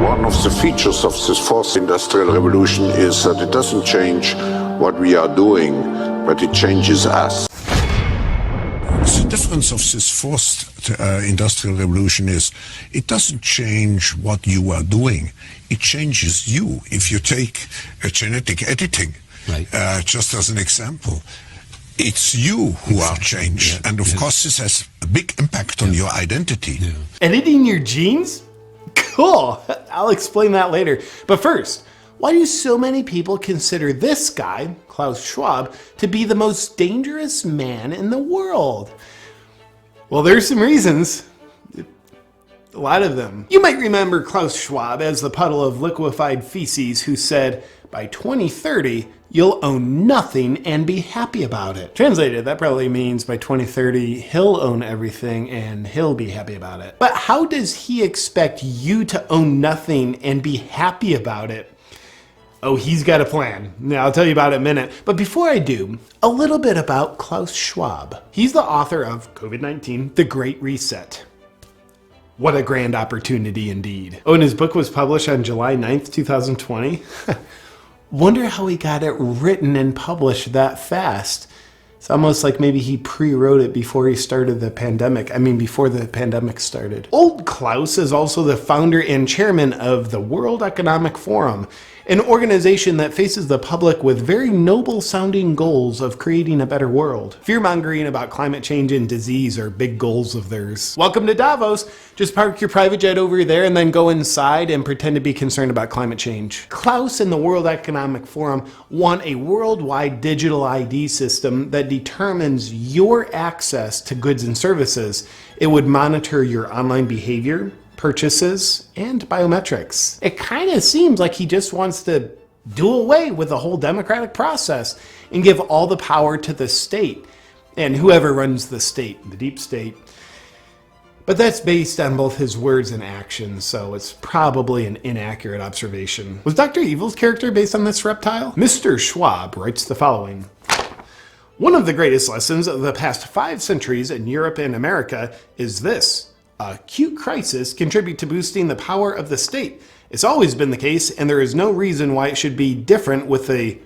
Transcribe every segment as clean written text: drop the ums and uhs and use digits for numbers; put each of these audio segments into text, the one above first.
One of the features of this fourth industrial revolution is that it doesn't change what we are doing, but it changes us. The difference of this fourth industrial revolution is it doesn't change what you are doing, it changes you. If you take genetic editing, right. Just as an example, it's you who are changed. Yeah. And of course this has a big impact on your identity. Yeah. Editing your genes? Cool, I'll explain that later. But first, why do so many people consider this guy, Klaus Schwab, to be the most dangerous man in the world? Well, there's some reasons. A lot of them. You might remember Klaus Schwab as the puddle of liquefied feces who said, by 2030, you'll own nothing and be happy about it. Translated, that probably means by 2030, he'll own everything and he'll be happy about it. But how does he expect you to own nothing and be happy about it? Oh, he's got a plan. Now, I'll tell you about it in a minute. But before I do, a little bit about Klaus Schwab. He's the author of COVID-19, The Great Reset. What a grand opportunity indeed. Oh, and his book was published on July 9th, 2020. Wonder how he got it written and published that fast. It's almost like maybe he pre-wrote it before he started the pandemic. I mean, before the pandemic started. Old Klaus is also the founder and chairman of the World Economic Forum, an organization that faces the public with very noble sounding goals of creating a better world. Fear-mongering about climate change and disease are big goals of theirs. Welcome to Davos. Just park your private jet over there and then go inside and pretend to be concerned about climate change. Klaus and the World Economic Forum want a worldwide digital ID system that determines your access to goods and services. It would monitor your online behavior, purchases, and biometrics. It kind of seems like he just wants to do away with the whole democratic process and give all the power to the state and whoever runs the state, the deep state. But that's based on both his words and actions, so it's probably an inaccurate observation. Was Dr. Evil's character based on this reptile? Mr. Schwab writes the following. One of the greatest lessons of the past 5 centuries in Europe and America is this. Acute crises contribute to boosting the power of the state. It's always been the case, and there is no reason why it should be different with the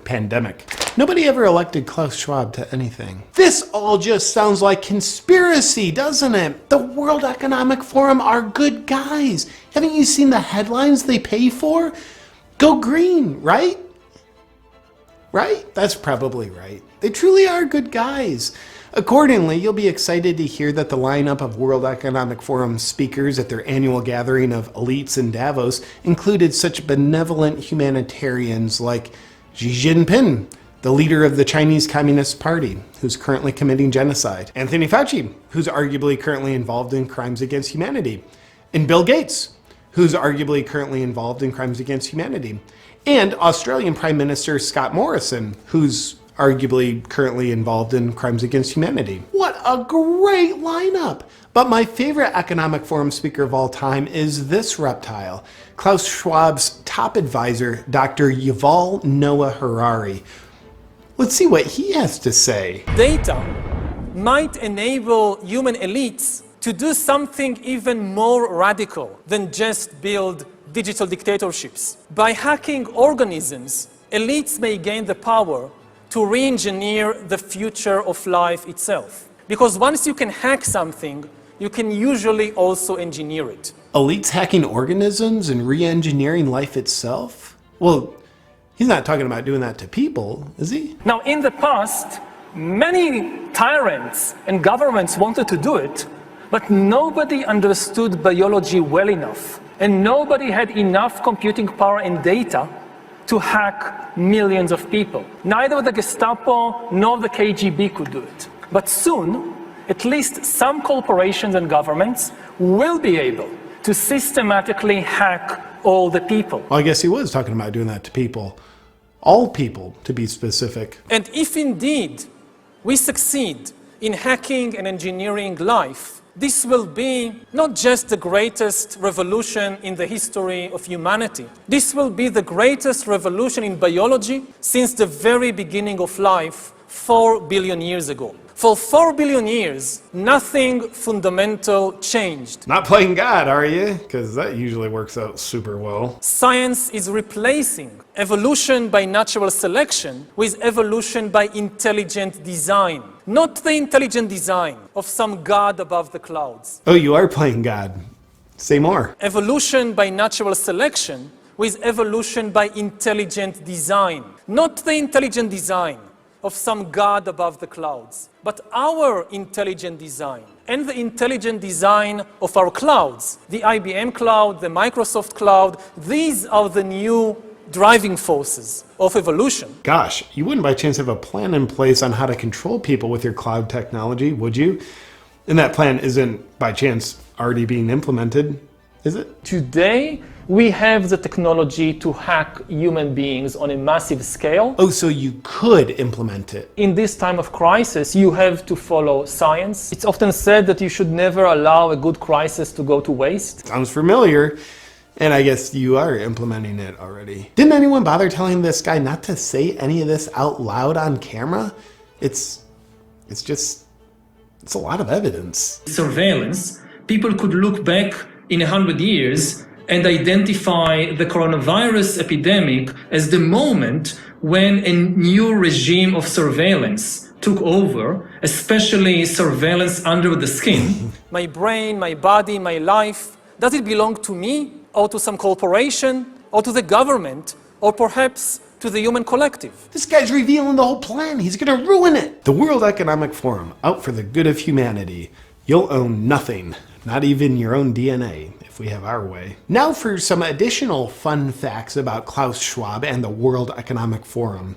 pandemic. Nobody ever elected Klaus Schwab to anything. This all just sounds like conspiracy, doesn't it? The World Economic Forum are good guys. Haven't you seen the headlines they pay for? Go green, right? Right? That's probably right. They truly are good guys. Accordingly, you'll be excited to hear that the lineup of World Economic Forum speakers at their annual gathering of elites in Davos included such benevolent humanitarians like Xi Jinping, the leader of the Chinese Communist Party, who's currently committing genocide, Anthony Fauci, who's arguably currently involved in crimes against humanity, and Bill Gates, who's arguably currently involved in crimes against humanity, and Australian Prime Minister Scott Morrison, who's arguably currently involved in crimes against humanity. What a great lineup! But my favorite Economic Forum speaker of all time is this reptile, Klaus Schwab's top advisor, Dr. Yuval Noah Harari. Let's see what he has to say. Data might enable human elites to do something even more radical than just build digital dictatorships. By hacking organisms, elites may gain the power to re-engineer the future of life itself. Because once you can hack something, you can usually also engineer it. Elites hacking organisms and re-engineering life itself? Well, he's not talking about doing that to people, is he? Now, in the past, many tyrants and governments wanted to do it, but nobody understood biology well enough, and nobody had enough computing power and data to hack millions of people. Neither the Gestapo nor the KGB could do it. But soon, at least some corporations and governments will be able to systematically hack all the people. Well, I guess he was talking about doing that to people. All people, to be specific. And if indeed we succeed in hacking and engineering life, this will be not just the greatest revolution in the history of humanity. This will be the greatest revolution in biology since the very beginning of life 4 billion years ago. For 4 billion years, nothing fundamental changed. Not playing God, are you? Because that usually works out super well. Science is replacing evolution by natural selection with evolution by intelligent design. Not the intelligent design of some god above the clouds. Oh, you are playing God. Say more. Evolution by natural selection with evolution by intelligent design. Not the intelligent design of some god above the clouds, but our intelligent design and the intelligent design of our clouds. The IBM cloud, the Microsoft cloud, these are the new driving forces of evolution. Gosh, you wouldn't by chance have a plan in place on how to control people with your cloud technology, would you? And that plan isn't by chance already being implemented, is it? Today, we have the technology to hack human beings on a massive scale. Oh, so you could implement it. In this time of crisis, you have to follow science. It's often said that you should never allow a good crisis to go to waste. Sounds familiar. And I guess you are implementing it already. Didn't anyone bother telling this guy not to say any of this out loud on camera? It's a lot of evidence. Surveillance, people could look back in 100 years and identify the coronavirus epidemic as the moment when a new regime of surveillance took over, especially surveillance under the skin. My brain, my body, my life, does it belong to me or to some corporation or to the government or perhaps to the human collective? This guy's revealing the whole plan. He's gonna ruin it. The World Economic Forum, out for the good of humanity. You'll own nothing, not even your own DNA, if we have our way. Now for some additional fun facts about Klaus Schwab and the World Economic Forum.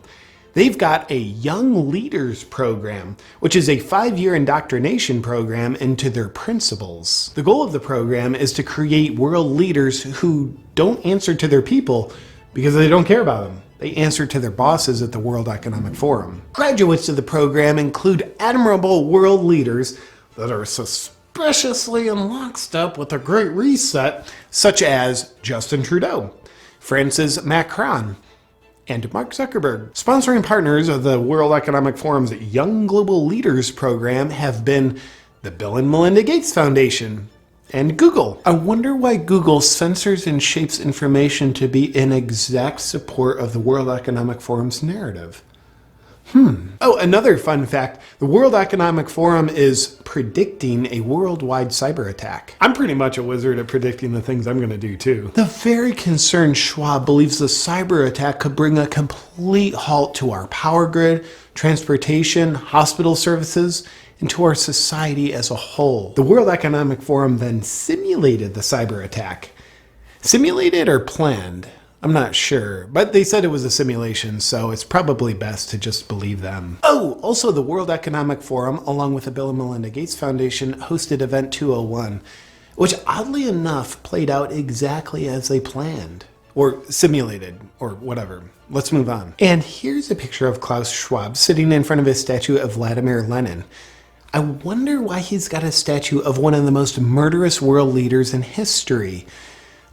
They've got a Young Leaders Program, which is a 5-year indoctrination program into their principles. The goal of the program is to create world leaders who don't answer to their people because they don't care about them. They answer to their bosses at the World Economic Forum. Graduates of the program include admirable world leaders that are suspiciously in lockstep with the Great Reset, such as Justin Trudeau, Francis Macron, and Mark Zuckerberg. Sponsoring partners of the World Economic Forum's Young Global Leaders program have been the Bill and Melinda Gates Foundation and Google. I wonder why Google censors and shapes information to be in exact support of the World Economic Forum's narrative. Oh, another fun fact, the World Economic Forum is predicting a worldwide cyber attack. I'm pretty much a wizard at predicting the things I'm gonna do too. The very concerned Schwab believes the cyber attack could bring a complete halt to our power grid, transportation, hospital services, and to our society as a whole. The World Economic Forum then simulated the cyber attack. Simulated or planned? I'm not sure, but they said it was a simulation, so it's probably best to just believe them. Oh, also the World Economic Forum, along with the Bill and Melinda Gates Foundation, hosted Event 201, which oddly enough played out exactly as they planned. Or simulated, or whatever. Let's move on. And here's a picture of Klaus Schwab sitting in front of his statue of Vladimir Lenin. I wonder why he's got a statue of one of the most murderous world leaders in history.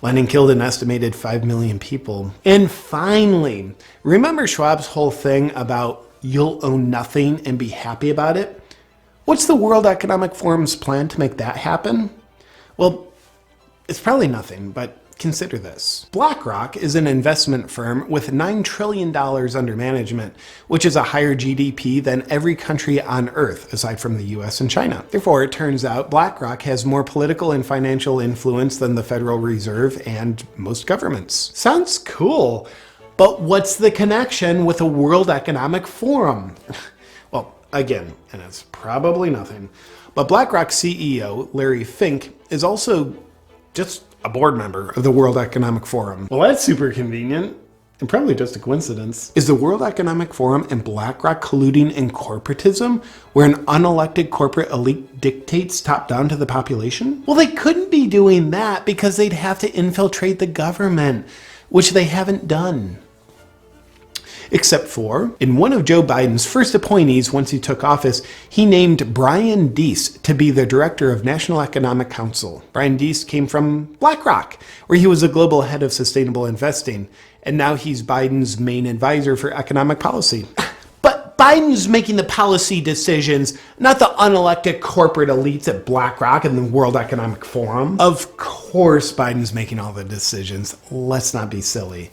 Lenin killed an estimated 5 million people. And finally, remember Schwab's whole thing about you'll own nothing and be happy about it? What's the World Economic Forum's plan to make that happen? Well, it's probably nothing, but consider this. BlackRock is an investment firm with $9 trillion under management, which is a higher GDP than every country on Earth, aside from the US and China. Therefore, it turns out BlackRock has more political and financial influence than the Federal Reserve and most governments. Sounds cool, but what's the connection with the World Economic Forum? Well, again, and it's probably nothing, but BlackRock CEO Larry Fink is also just a board member of the World Economic Forum. Well, that's super convenient. and probably just a coincidence. Is the World Economic Forum and BlackRock colluding in corporatism, where an unelected corporate elite dictates top down to the population? Well, they couldn't be doing that because they'd have to infiltrate the government, which they haven't done. Except for, in one of Joe Biden's first appointees once he took office, he named Brian Deese to be the director of National Economic Council. Brian Deese came from BlackRock, where he was a global head of sustainable investing, and now he's Biden's main advisor for economic policy. But Biden's making the policy decisions, not the unelected corporate elites at BlackRock and the World Economic Forum. Of course Biden's making all the decisions. Let's not be silly.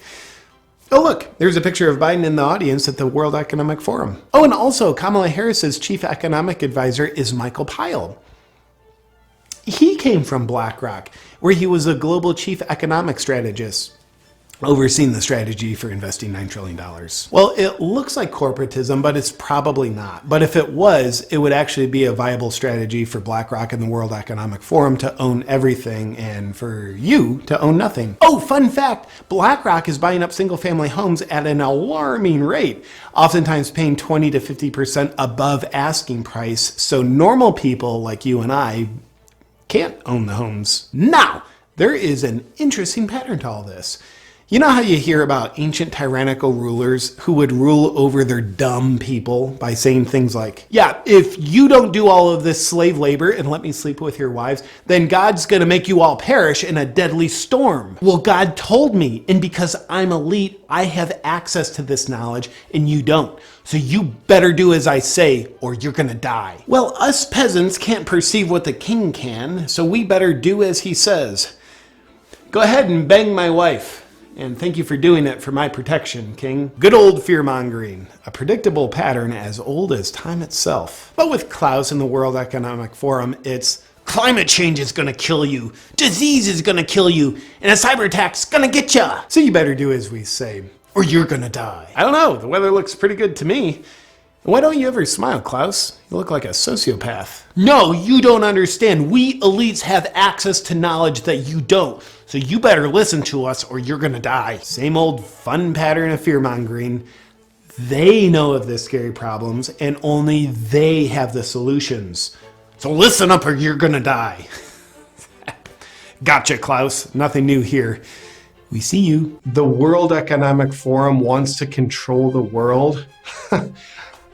Oh look, there's a picture of Biden in the audience at the World Economic Forum. Oh, and also Kamala Harris's chief economic advisor is Michael Pyle. He came from BlackRock, where he was a global chief economic strategist, overseeing the strategy for investing $9 trillion. Well, it looks like corporatism, but it's probably not. But if it was, it would actually be a viable strategy for BlackRock and the World Economic Forum to own everything and for you to own nothing. Oh, fun fact, BlackRock is buying up single-family homes at an alarming rate, oftentimes paying 20 to 50% above asking price, so normal people like you and I can't own the homes. Now, there is an interesting pattern to all this. You know how you hear about ancient tyrannical rulers who would rule over their dumb people by saying things like, yeah, if you don't do all of this slave labor and let me sleep with your wives, then God's going to make you all perish in a deadly storm. Well, God told me, and because I'm elite, I have access to this knowledge and you don't. So you better do as I say or you're going to die. Well, us peasants can't perceive what the king can, so we better do as he says. Go ahead and bang my wife. And thank you for doing it for my protection, King. Good old fear-mongering, a predictable pattern as old as time itself. But with Klaus and the World Economic Forum, it's climate change is gonna kill you, disease is gonna kill you, and a cyber attack's gonna get ya. So you better do as we say, or you're gonna die. I don't know, the weather looks pretty good to me. Why don't you ever smile, Klaus? You look like a sociopath. No, you don't understand. We elites have access to knowledge that you don't. So you better listen to us or you're gonna die. Same old fun pattern of fear-mongering. They know of the scary problems and only they have the solutions. So listen up or you're gonna die. Gotcha, Klaus. Nothing new here. We see you. The World Economic Forum wants to control the world.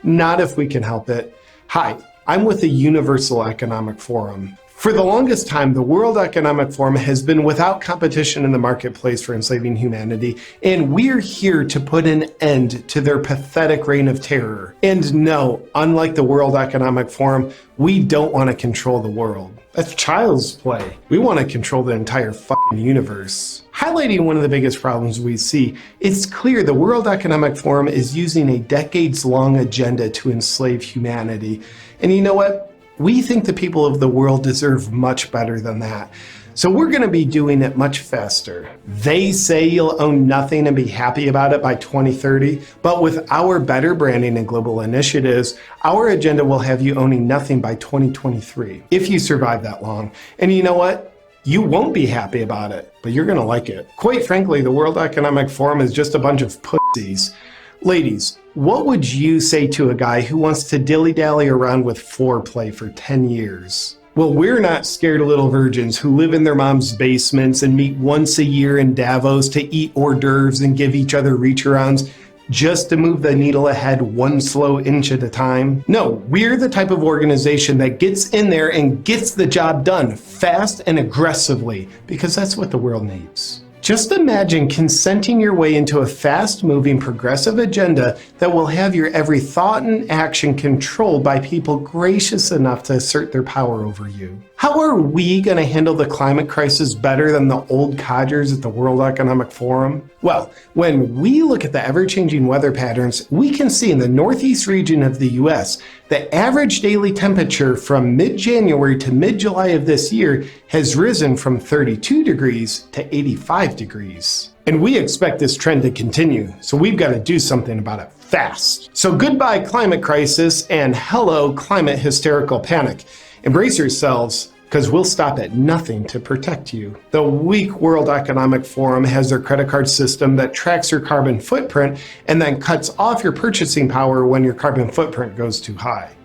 Not if we can help it. Hi, I'm with the Universal Economic Forum. For the longest time, the World Economic Forum has been without competition in the marketplace for enslaving humanity, and we're here to put an end to their pathetic reign of terror. And no, unlike the World Economic Forum, we don't want to control the world. That's child's play. We want to control the entire fucking universe. Highlighting one of the biggest problems we see, it's clear the World Economic Forum is using a decades-long agenda to enslave humanity. And you know what? We think the people of the world deserve much better than that. So we're going to be doing it much faster. They say you'll own nothing and be happy about it by 2030, but with our better branding and global initiatives, our agenda will have you owning nothing by 2023, if you survive that long. And you know what? You won't be happy about it, but you're going to like it. Quite frankly, the World Economic Forum is just a bunch of pussies. Ladies, what would you say to a guy who wants to dilly-dally around with foreplay for 10 years? Well, we're not scared little virgins who live in their mom's basements and meet once a year in Davos to eat hors d'oeuvres and give each other reach-arounds just to move the needle ahead one slow inch at a time. No, we're the type of organization that gets in there and gets the job done fast and aggressively, because that's what the world needs. Just imagine consenting your way into a fast-moving progressive agenda that will have your every thought and action controlled by people gracious enough to assert their power over you. How are we going to handle the climate crisis better than the old codgers at the World Economic Forum? Well, when we look at the ever-changing weather patterns, we can see in the northeast region of the US, the average daily temperature from mid-January to mid-July of this year has risen from 32 degrees to 85 degrees. And we expect this trend to continue, so we've got to do something about it fast. So goodbye climate crisis and hello climate hysterical panic. Embrace yourselves, because we'll stop at nothing to protect you. The weak World Economic Forum has their credit card system that tracks your carbon footprint and then cuts off your purchasing power when your carbon footprint goes too high.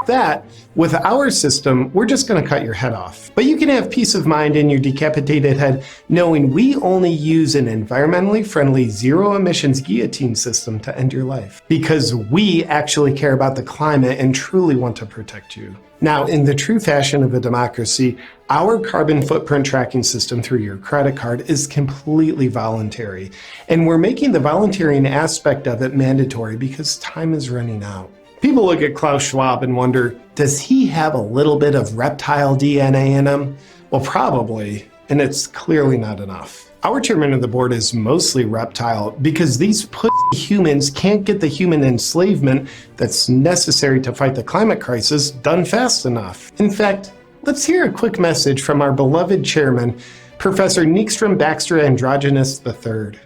That, with our system, we're just going to cut your head off. But you can have peace of mind in your decapitated head knowing we only use an environmentally friendly zero emissions guillotine system to end your life. Because we actually care about the climate and truly want to protect you. Now, in the true fashion of a democracy, our carbon footprint tracking system through your credit card is completely voluntary. And we're making the volunteering aspect of it mandatory because time is running out. People look at Klaus Schwab and wonder, does he have a little bit of reptile DNA in him? Well, probably, and it's clearly not enough. Our chairman of the board is mostly reptile because these pussy humans can't get the human enslavement that's necessary to fight the climate crisis done fast enough. In fact, let's hear a quick message from our beloved chairman, Professor Nyström Baxter Androgynous III.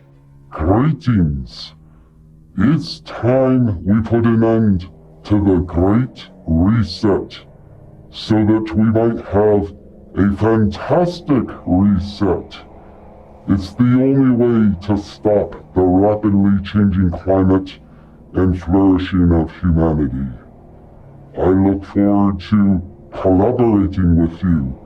Greetings. It's time we put an end to the Great Reset, so that we might have a fantastic reset. It's the only way to stop the rapidly changing climate and flourishing of humanity. I look forward to collaborating with you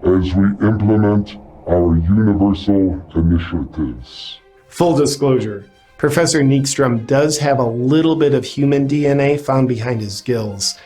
as we implement our universal initiatives. Full disclosure. Professor Nyström does have a little bit of human DNA found behind his gills.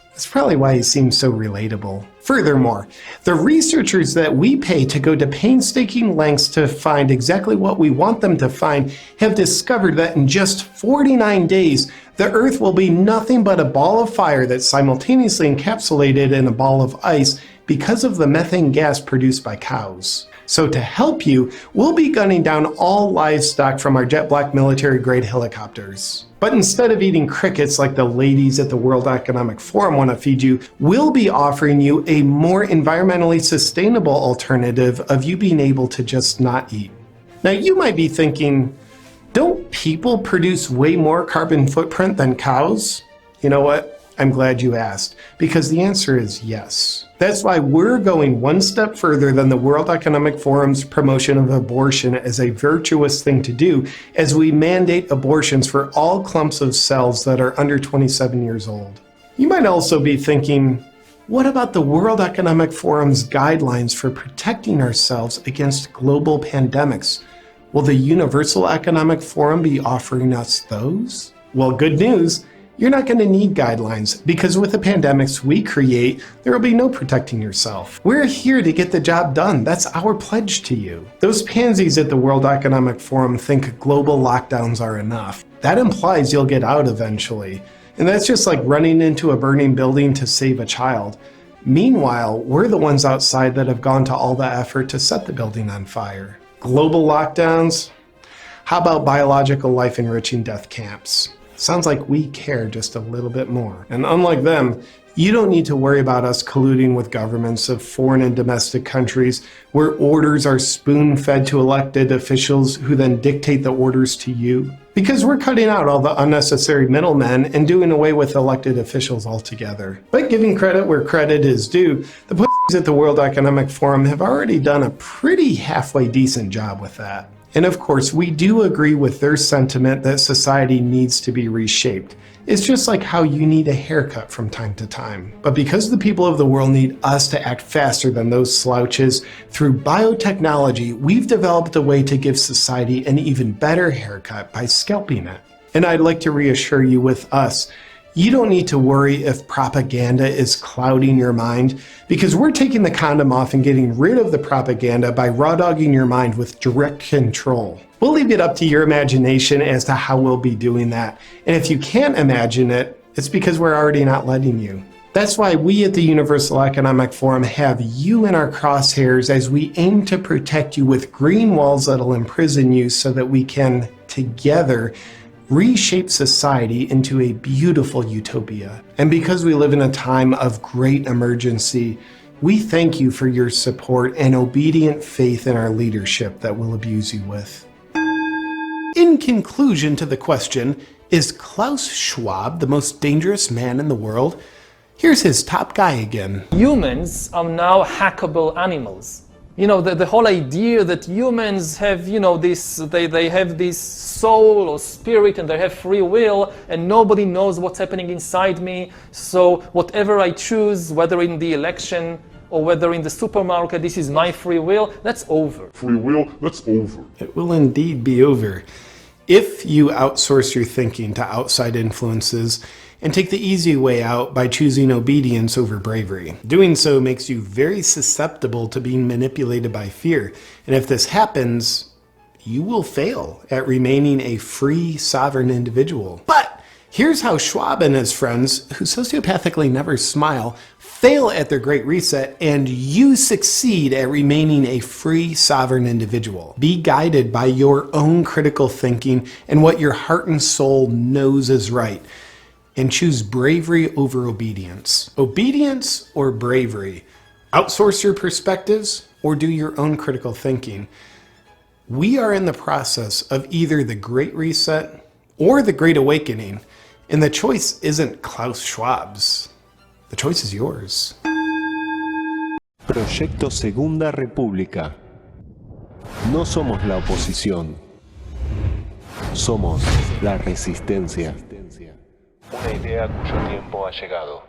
That's probably why he seems so relatable. Furthermore, the researchers that we pay to go to painstaking lengths to find exactly what we want them to find have discovered that in just 49 days, the Earth will be nothing but a ball of fire that's simultaneously encapsulated in a ball of ice because of the methane gas produced by cows. So to help you, we'll be gunning down all livestock from our jet black military-grade helicopters. But instead of eating crickets like the ladies at the World Economic Forum want to feed you, we'll be offering you a more environmentally sustainable alternative of you being able to just not eat. Now you might be thinking, don't people produce way more carbon footprint than cows? You know what? I'm glad you asked, because the answer is yes. That's why we're going one step further than the World Economic Forum's promotion of abortion as a virtuous thing to do, as we mandate abortions for all clumps of cells that are under 27 years old. You might also be thinking, what about the World Economic Forum's guidelines for protecting ourselves against global pandemics? Will the Universal Economic Forum be offering us those? Well, good news. You're not going to need guidelines because with the pandemics we create, there will be no protecting yourself. We're here to get the job done. That's our pledge to you. Those pansies at the World Economic Forum think global lockdowns are enough. That implies you'll get out eventually. And that's just like running into a burning building to save a child. Meanwhile, we're the ones outside that have gone to all the effort to set the building on fire. Global lockdowns? How about biological life enriching death camps? Sounds like we care just a little bit more. And unlike them, you don't need to worry about us colluding with governments of foreign and domestic countries where orders are spoon-fed to elected officials who then dictate the orders to you. Because we're cutting out all the unnecessary middlemen and doing away with elected officials altogether. But giving credit where credit is due, the pussies at the World Economic Forum have already done a pretty halfway decent job with that. And of course, we do agree with their sentiment that society needs to be reshaped. It's just like how you need a haircut from time to time. But because the people of the world need us to act faster than those slouches, through biotechnology, we've developed a way to give society an even better haircut by scalping it. And I'd like to reassure you with us, you don't need to worry if propaganda is clouding your mind, because we're taking the condom off and getting rid of the propaganda by raw dogging your mind with direct control. We'll leave it up to your imagination as to how we'll be doing that. And if you can't imagine it, it's because we're already not letting you. That's why we at the Universal Economic Forum have you in our crosshairs as we aim to protect you with green walls that'll imprison you so that we can, together, reshape society into a beautiful utopia. And because we live in a time of great emergency, we thank you for your support and obedient faith in our leadership that we'll abuse you with. In conclusion to the question, is Klaus Schwab the most dangerous man in the world? Here's his top guy again. Humans are now hackable animals. You know, the whole idea that humans have, you know, they have this soul or spirit and they have free will and nobody knows what's happening inside me. So whatever I choose, whether in the election or whether in the supermarket, this is my free will, that's over. Free will, that's over. It will indeed be over if you outsource your thinking to outside influences and take the easy way out by choosing obedience over bravery. Doing so makes you very susceptible to being manipulated by fear. And if this happens, you will fail at remaining a free, sovereign individual. But here's how Schwab and his friends, who sociopathically never smile, fail at their Great Reset, and you succeed at remaining a free, sovereign individual. Be guided by your own critical thinking and what your heart and soul knows is right. And choose bravery over obedience. Obedience or bravery? Outsource your perspectives or do your own critical thinking? We are in the process of either the Great Reset or the Great Awakening, and the choice isn't Klaus Schwab's. The choice is yours. Proyecto Segunda República. No somos la oposición. Somos la resistencia. Una idea cuyo tiempo ha llegado.